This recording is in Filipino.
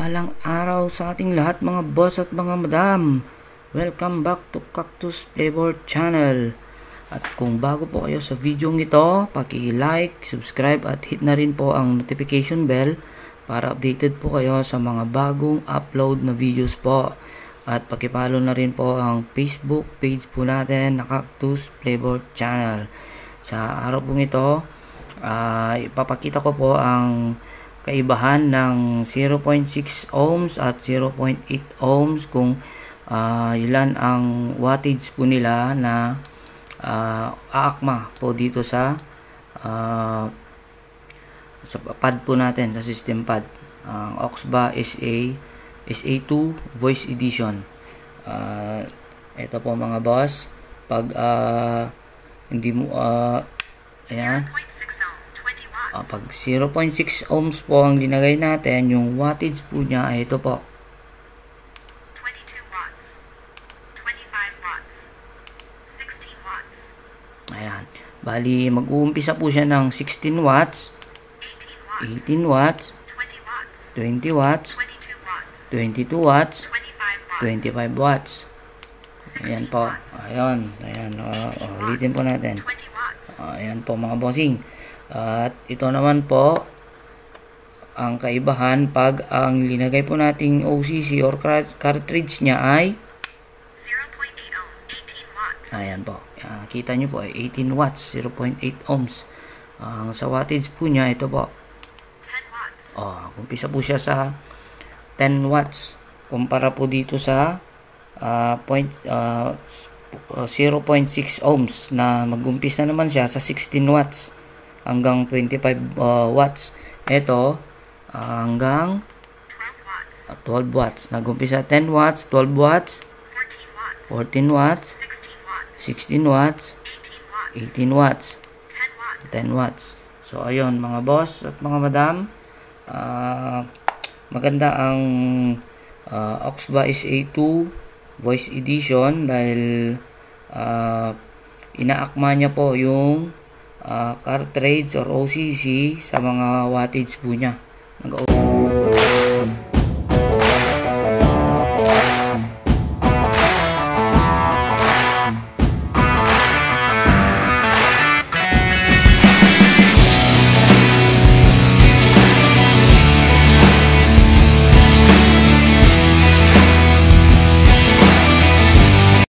Mapagpalang araw sa ating lahat mga boss at mga madam. Welcome back to Cactus Flavor Channel. At kung bago po kayo sa video ito, paki-like, subscribe at hit na rin po ang notification bell para updated po kayo sa mga bagong upload na videos po. At paki-follow na rin po ang Facebook page po natin na Cactus Flavor Channel. Sa araw po ito, ipapakita ko po ang kaibahan ng 0.6 ohms at 0.8 ohms kung ilan ang wattage po nila na aakma po dito sa pad po natin, sa system pad, ang Auxba SA2 Voice Edition. Ito po mga boss, pag hindi mo ayan, pag 0.6 ohms po ang linagay natin, yung wattage po niya ay ito po, 22 watts, 25 watts, 16 watts. Ayan, bali mag-uumpisa po siya ng 16 watts, 18 watts, 20 watts, 22 watts, 25 watts. Ayan po, ayan, ulitin po natin. Ayan po mga bossing. At ito naman po ang kaibahan pag ang linagay po nating OCC or cartridge niya ay 0.8 ohm, 18 watts. Ayan po, kita nyo po ay 18 watts, 0.8 ohms. Ang sa wattage po niya, ito po, 10 watts. Umpisa po siya sa 10 watts kumpara po dito sa 0.6 ohms na mag-umpisa naman siya sa 16 watts hanggang 25 watts. Ito hanggang 12 watts. Nag-umpisa 10 watts, 12 watts, 14 watts, 16 watts, 18 watts, 10 watts. So ayun mga boss at mga madam, maganda ang Auxba SA2 Voice Edition dahil inaakma niya po yung cartridge or OCC sa mga wattage po niya.